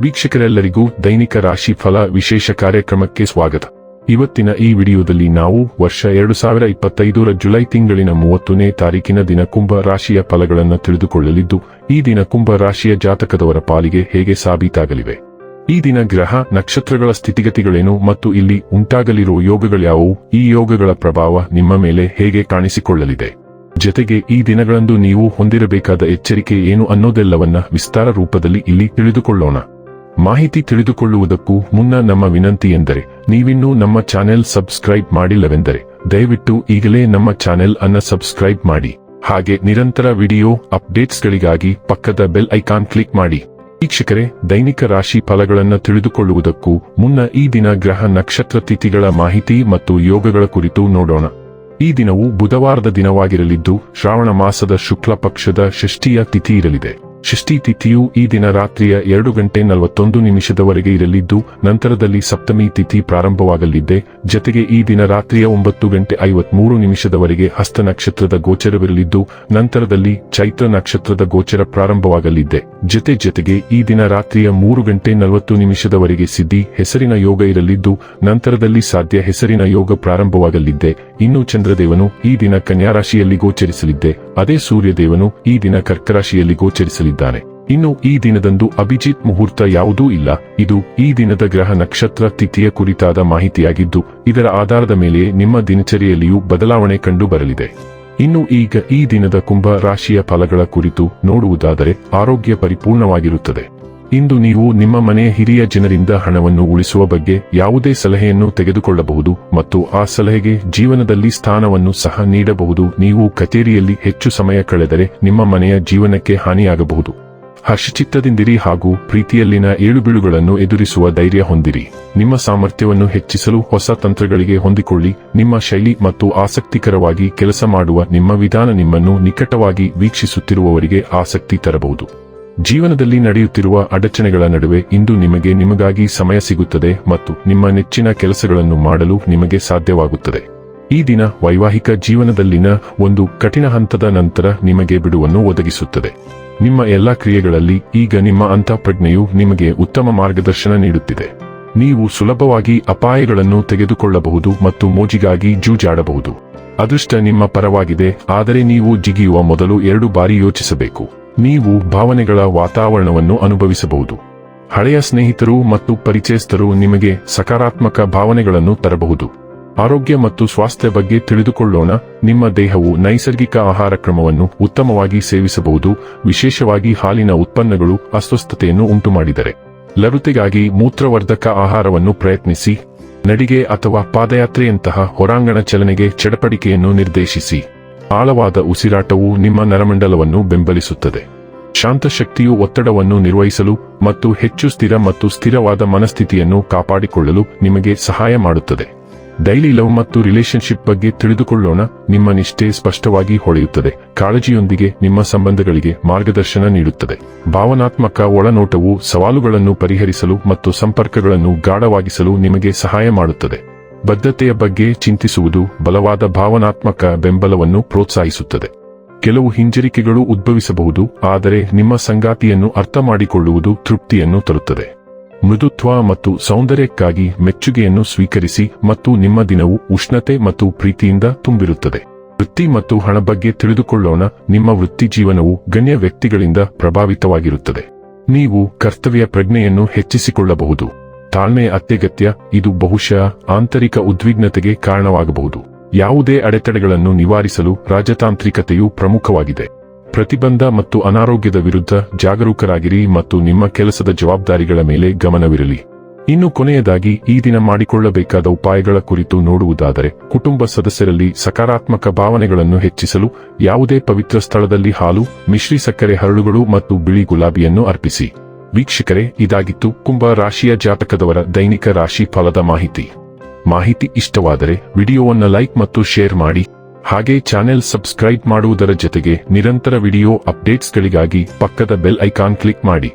ವೀಕ್ಷಕರೆಲ್ಲರಿಗೂ ದೈನಿಕ ರಾಶಿ ಫಲ ವಿಶೇಷ ಕಾರ್ಯಕ್ರಮಕ್ಕೆ ಸ್ವಾಗತ. ಇವತ್ತಿನ ಈ ವಿಡಿಯೋದಲ್ಲಿ ನಾವು ವರ್ಷ 2025ರ ಜುಲೈ ತಿಂಗಳಿನ 30ನೇ ತಾರೀಕಿನ ದಿನ ಕುಂಭ ರಾಶಿಯ ಫಲಗಳನ್ನು ತಿಳಿದುಕೊಳ್ಳಲಿದ್ದು, ಈ ದಿನ ಕುಂಭ ರಾಶಿಯ ಜಾತಕದವರ ಪಾಲಿಗೆ ಹೇಗೆ ಸಾಬೀತಾಗಲಿವೆ, ಈ ದಿನ ಗ್ರಹ ನಕ್ಷತ್ರಗಳ ಸ್ಥಿತಿಗತಿಗಳೇನು ಮತ್ತು ಇಲ್ಲಿ ಉಂಟಾಗಲಿರುವ ಯೋಗಗಳ್ಯಾವುವು, ಈ ಯೋಗಗಳ ಪ್ರಭಾವ ನಿಮ್ಮ ಮೇಲೆ ಹೇಗೆ ಕಾಣಿಸಿಕೊಳ್ಳಲಿದೆ, ಜೊತೆಗೆ ಈ ದಿನಗಳಂದು ನೀವು ಹೊಂದಿರಬೇಕಾದ ಎಚ್ಚರಿಕೆ ಏನು ಅನ್ನೋದೆಲ್ಲವನ್ನ ವಿಸ್ತಾರ ರೂಪದಲ್ಲಿ ಇಲ್ಲಿ ತಿಳಿದುಕೊಳ್ಳೋಣ. ಮಾಹಿತಿ ತಿಳಿದುಕೊಳ್ಳುವುದಕ್ಕೂ ಮುನ್ನ ನಮ್ಮ ವಿನಂತಿ ಎಂದರೆ, ನೀವಿನ್ನೂ ನಮ್ಮ ಚಾನೆಲ್ ಸಬ್ಸ್ಕ್ರೈಬ್ ಮಾಡಿಲ್ಲವೆಂದರೆ ದಯವಿಟ್ಟು ಈಗಲೇ ನಮ್ಮ ಚಾನೆಲ್ ಅನ್ನ ಸಬ್ಸ್ಕ್ರೈಬ್ ಮಾಡಿ. ಹಾಗೆ ನಿರಂತರ ವಿಡಿಯೋ ಅಪ್ಡೇಟ್ಸ್ಗಳಿಗಾಗಿ ಪಕ್ಕದ ಬೆಲ್ ಐಕಾನ್ ಕ್ಲಿಕ್ ಮಾಡಿ. ವೀಕ್ಷಕರೇ, ದೈನಿಕ ರಾಶಿ ಫಲಗಳನ್ನು ತಿಳಿದುಕೊಳ್ಳುವುದಕ್ಕೂ ಮುನ್ನ ಈ ದಿನ ಗ್ರಹ ನಕ್ಷತ್ರ ತಿಥಿಗಳ ಮಾಹಿತಿ ಮತ್ತು ಯೋಗಗಳ ಕುರಿತು ನೋಡೋಣ. ಈ ದಿನವು ಬುಧವಾರದ ದಿನವಾಗಿರಲಿದ್ದು, ಶ್ರಾವಣ ಮಾಸದ ಶುಕ್ಲ ಪಕ್ಷದ ಷಷ್ಠಿಯ ತಿಥಿ ಇರಲಿದೆ. ಷಷ್ಠಿ ತಿಥಿಯು ಈ ದಿನ ರಾತ್ರಿಯ 2:41 ಇರಲಿದ್ದು, ನಂತರದಲ್ಲಿ ಸಪ್ತಮಿ ತಿಥಿ ಪ್ರಾರಂಭವಾಗಲಿದೆ. ಜೊತೆಗೆ ಈ ದಿನ ರಾತ್ರಿಯ 9:53 ಹಸ್ತ ನಕ್ಷತ್ರದ ಗೋಚರವಿರಲಿದ್ದು, ನಂತರದಲ್ಲಿ ಚೈತ್ರ ನಕ್ಷತ್ರದ ಗೋಚರ ಪ್ರಾರಂಭವಾಗಲಿದೆ. ಜೊತೆಗೆ ಈ ದಿನ ರಾತ್ರಿಯ 3:40 ಸಿದ್ಧಿ ಹೆಸರಿನ ಯೋಗ ಇರಲಿದ್ದು, ನಂತರದಲ್ಲಿ ಸಾಧ್ಯ ಹೆಸರಿನ ಯೋಗ ಪ್ರಾರಂಭವಾಗಲಿದೆ. ಇನ್ನು ಚಂದ್ರದೇವನು ಈ ದಿನ ಕನ್ಯಾ ರಾಶಿಯಲ್ಲಿ ಗೋಚರಿಸಲಿದೆ. ಅದೇ ಸೂರ್ಯದೇವನು ಈ ದಿನ ಕರ್ಕ ರಾಶಿಯಲ್ಲಿ ಗೋಚರಿಸಲಿದ್ದಾನೆ. ಇನ್ನು ಈ ದಿನದಂದು ಅಭಿಜಿತ್ ಮುಹೂರ್ತ ಯಾವುದೂ ಇಲ್ಲ. ಇದು ಈ ದಿನದ ಗ್ರಹ ನಕ್ಷತ್ರ ತಿಥಿಯ ಕುರಿತಾದ ಮಾಹಿತಿಯಾಗಿದ್ದು, ಇದರ ಆಧಾರದ ಮೇಲೆ ನಿಮ್ಮ ದಿನಚರಿಯಲ್ಲಿಯೂ ಬದಲಾವಣೆ ಕಂಡು ಬರಲಿದೆ. ಇನ್ನು ಈಗ ಈ ದಿನದ ಕುಂಭ ರಾಶಿಯ ಫಲಗಳ ಕುರಿತು ನೋಡುವುದಾದರೆ, ಆರೋಗ್ಯ ಪರಿಪೂರ್ಣವಾಗಿರುತ್ತದೆ. ಇಂದು ನೀವು ನಿಮ್ಮ ಮನೆಯ ಹಿರಿಯ ಜನರಿಂದ ಹಣವನ್ನು ಉಳಿಸುವ ಬಗ್ಗೆ ಯಾವುದೇ ಸಲಹೆಯನ್ನು ತೆಗೆದುಕೊಳ್ಳಬಹುದು ಮತ್ತು ಆ ಸಲಹೆಗೆ ಜೀವನದಲ್ಲಿ ಸ್ಥಾನವನ್ನು ಸಹ ನೀಡಬಹುದು. ನೀವು ಕಚೇರಿಯಲ್ಲಿ ಹೆಚ್ಚು ಸಮಯ ಕಳೆದರೆ ನಿಮ್ಮ ಮನೆಯ ಜೀವನಕ್ಕೆ ಹಾನಿಯಾಗಬಹುದು. ಹರ್ಷಚಿತ್ತದಿಂದಿರಿ ಹಾಗೂ ಪ್ರೀತಿಯಲ್ಲಿನ ಏಳುಬೀಳುಗಳನ್ನು ಎದುರಿಸುವ ಧೈರ್ಯ ಹೊಂದಿರಿ. ನಿಮ್ಮ ಸಾಮರ್ಥ್ಯವನ್ನು ಹೆಚ್ಚಿಸಲು ಹೊಸ ತಂತ್ರಗಳಿಗೆ ಹೊಂದಿಕೊಳ್ಳಿ. ನಿಮ್ಮ ಶೈಲಿ ಮತ್ತು ಆಸಕ್ತಿಕರವಾಗಿ ಕೆಲಸ ಮಾಡುವ ನಿಮ್ಮ ವಿಧಾನ ನಿಮ್ಮನ್ನು ನಿಕಟವಾಗಿ ವೀಕ್ಷಿಸುತ್ತಿರುವವರಿಗೆ ಆಸಕ್ತಿ ತರಬಹುದು. ಜೀವನದಲ್ಲಿ ನಡೆಯುತ್ತಿರುವ ಅಡಚಣೆಗಳ ನಡುವೆ ಇಂದು ನಿಮಗಾಗಿ ಸಮಯ ಸಿಗುತ್ತದೆ ಮತ್ತು ನಿಮ್ಮ ನೆಚ್ಚಿನ ಕೆಲಸಗಳನ್ನು ಮಾಡಲು ನಿಮಗೆ ಸಾಧ್ಯವಾಗುತ್ತದೆ. ಈ ದಿನ ವೈವಾಹಿಕ ಜೀವನದಲ್ಲಿನ ಒಂದು ಕಠಿಣ ಹಂತದ ನಂತರ ನಿಮಗೆ ಬಿಡುವನ್ನು ಒದಗಿಸುತ್ತದೆ. ನಿಮ್ಮ ಎಲ್ಲಾ ಕ್ರಿಯೆಗಳಲ್ಲಿ ಈಗ ನಿಮ್ಮ ಅಂತಃಪ್ರಜ್ಞೆಯು ನಿಮಗೆ ಉತ್ತಮ ಮಾರ್ಗದರ್ಶನ ನೀಡುತ್ತಿದೆ. ನೀವು ಸುಲಭವಾಗಿ ಅಪಾಯಗಳನ್ನು ತೆಗೆದುಕೊಳ್ಳಬಹುದು ಮತ್ತು ಮೋಜಿಗಾಗಿ ಜೂಜಾಡಬಹುದು. ಅದೃಷ್ಟ ನಿಮ್ಮ ಪರವಾಗಿದೆ, ಆದರೆ ನೀವು ಜಿಗಿಯುವ ಮೊದಲು 2 ಬಾರಿ ಯೋಚಿಸಬೇಕು. ನೀವು ಭಾವನೆಗಳ ವಾತಾವರಣವನ್ನು ಅನುಭವಿಸಬಹುದು. ಹಳೆಯ ಸ್ನೇಹಿತರು ಮತ್ತು ಪರಿಚಯಸ್ಥರು ನಿಮಗೆ ಸಕಾರಾತ್ಮಕ ಭಾವನೆಗಳನ್ನು ತರಬಹುದು. ಆರೋಗ್ಯ ಮತ್ತು ಸ್ವಾಸ್ಥ್ಯ ಬಗ್ಗೆ ತಿಳಿದುಕೊಳ್ಳೋಣ. ನಿಮ್ಮ ದೇಹವು ನೈಸರ್ಗಿಕ ಆಹಾರ ಕ್ರಮವನ್ನು ಉತ್ತಮವಾಗಿ ಸೇವಿಸಬಹುದು. ವಿಶೇಷವಾಗಿ ಹಾಲಿನ ಉತ್ಪನ್ನಗಳು ಅಸ್ವಸ್ಥತೆಯನ್ನು ಉಂಟುಮಾಡಿದರೆ, ಲಘುತೆಗಾಗಿ ಮೂತ್ರವರ್ಧಕ ಆಹಾರವನ್ನು ಪ್ರಯತ್ನಿಸಿ. ನಡಿಗೆ ಅಥವಾ ಪಾದಯಾತ್ರೆಯಂತಹ ಹೊರಾಂಗಣ ಚಲನೆಗೆ ಚಡಪಡಿಕೆಯನ್ನು ನಿರ್ದೇಶಿಸಿ. ಆಳವಾದ ಉಸಿರಾಟವು ನಿಮ್ಮ ನರಮಂಡಲವನ್ನು ಬೆಂಬಲಿಸುತ್ತದೆ. ಶಾಂತ ಶಕ್ತಿಯು ಒತ್ತಡವನ್ನು ನಿರ್ವಹಿಸಲು ಮತ್ತು ಹೆಚ್ಚು ಸ್ಥಿರ ಮತ್ತು ಸ್ಥಿರವಾದ ಮನಸ್ಥಿತಿಯನ್ನು ಕಾಪಾಡಿಕೊಳ್ಳಲು ನಿಮಗೆ ಸಹಾಯ ಮಾಡುತ್ತದೆ. ಡೈಲಿ ಲವ್ ಮತ್ತು ರಿಲೇಶನ್ಶಿಪ್ ಬಗ್ಗೆ ತಿಳಿದುಕೊಳ್ಳೋಣ. ನಿಮ್ಮ ನಿಷ್ಠೆ ಸ್ಪಷ್ಟವಾಗಿ ಹೊಳೆಯುತ್ತದೆ. ಕಾಳಜಿಯೊಂದಿಗೆ ನಿಮ್ಮ ಸಂಬಂಧಗಳಿಗೆ ಮಾರ್ಗದರ್ಶನ ನೀಡುತ್ತದೆ. ಭಾವನಾತ್ಮಕ ಒಳನೋಟವು ಸವಾಲುಗಳನ್ನು ಪರಿಹರಿಸಲು ಮತ್ತು ಸಂಪರ್ಕಗಳನ್ನು ಗಾಢವಾಗಿಸಲು ನಿಮಗೆ ಸಹಾಯ ಮಾಡುತ್ತದೆ. ಬದ್ಧತೆಯ ಬಗ್ಗೆ ಚಿಂತಿಸುವುದು ಬಲವಾದ ಭಾವನಾತ್ಮಕ ಬೆಂಬಲವನ್ನು ಪ್ರೋತ್ಸಾಹಿಸುತ್ತದೆ. ಕೆಲವು ಹಿಂಜರಿಕೆಗಳು ಉದ್ಭವಿಸಬಹುದು, ಆದರೆ ನಿಮ್ಮ ಸಂಗಾತಿಯನ್ನು ಅರ್ಥ ಮಾಡಿಕೊಳ್ಳುವುದು ತೃಪ್ತಿಯನ್ನು ತರುತ್ತದೆ. ಮೃದುತ್ವ ಮತ್ತು ಸೌಂದರ್ಯಕ್ಕಾಗಿ ಮೆಚ್ಚುಗೆಯನ್ನು ಸ್ವೀಕರಿಸಿ ಮತ್ತು ನಿಮ್ಮ ದಿನವು ಉಷ್ಣತೆ ಮತ್ತು ಪ್ರೀತಿಯಿಂದ ತುಂಬಿರುತ್ತದೆ. ವೃತ್ತಿ ಮತ್ತು ಹಣ ಬಗ್ಗೆ ತಿಳಿದುಕೊಳ್ಳೋಣ. ನಿಮ್ಮ ವೃತ್ತಿ ಜೀವನವು ಗಣ್ಯ ವ್ಯಕ್ತಿಗಳಿಂದ ಪ್ರಭಾವಿತವಾಗಿರುತ್ತದೆ. ನೀವು ಕರ್ತವ್ಯ ಪ್ರಜ್ಞೆಯನ್ನು ಹೆಚ್ಚಿಸಿಕೊಳ್ಳಬಹುದು. ತಾಳ್ಮೆ ಅತ್ಯಗತ್ಯ. ಇದು ಬಹುಶಃ ಆಂತರಿಕ ಉದ್ವಿಗ್ನತೆಗೆ ಕಾರಣವಾಗಬಹುದು. ಯಾವುದೇ ಅಡೆತಡೆಗಳನ್ನು ನಿವಾರಿಸಲು ರಾಜತಾಂತ್ರಿಕತೆಯು ಪ್ರಮುಖವಾಗಿದೆ. ಪ್ರತಿಬಂಧ ಮತ್ತು ಅನಾರೋಗ್ಯದ ವಿರುದ್ಧ ಜಾಗರೂಕರಾಗಿರಿ ಮತ್ತು ನಿಮ್ಮ ಕೆಲಸದ ಜವಾಬ್ದಾರಿಗಳ ಮೇಲೆ ಗಮನವಿರಲಿ. ಇನ್ನು ಕೊನೆಯದಾಗಿ ಈ ದಿನ ಮಾಡಿಕೊಳ್ಳಬೇಕಾದ ಉಪಾಯಗಳ ಕುರಿತು ನೋಡುವುದಾದರೆ, ಕುಟುಂಬ ಸದಸ್ಯರಲ್ಲಿ ಸಕಾರಾತ್ಮಕ ಭಾವನೆಗಳನ್ನು ಹೆಚ್ಚಿಸಲು ಯಾವುದೇ ಪವಿತ್ರ ಸ್ಥಳದಲ್ಲಿ ಹಾಲು, ಮಿಶ್ರಿ ಸಕ್ಕರೆ ಹರಳುಗಳು ಮತ್ತು ಬಿಳಿ ಗುಲಾಬಿಯನ್ನು ಅರ್ಪಿಸಿ. ವೀಕ್ಷಕರೇ, ಇದಾಗಿತ್ತು ಕುಂಭ ರಾಶಿಯ ಜಾತಕದವರ ದೈನಿಕ ರಾಶಿ ಫಲದ ಮಾಹಿತಿ ಇಷ್ಟವಾದರೆ ವಿಡಿಯೋವನ್ನು ಲೈಕ್ ಮತ್ತು ಶೇರ್ ಮಾಡಿ. ಹಾಗೆ ಚಾನೆಲ್ ಸಬ್ಸ್ಕ್ರೈಬ್ ಮಾಡುವುದರ ಜೊತೆಗೆ ನಿರಂತರ ವಿಡಿಯೋ ಅಪ್ಡೇಟ್ಸ್ಗಳಿಗಾಗಿ ಪಕ್ಕದ ಬೆಲ್ ಐಕಾನ್ ಕ್ಲಿಕ್ ಮಾಡಿ.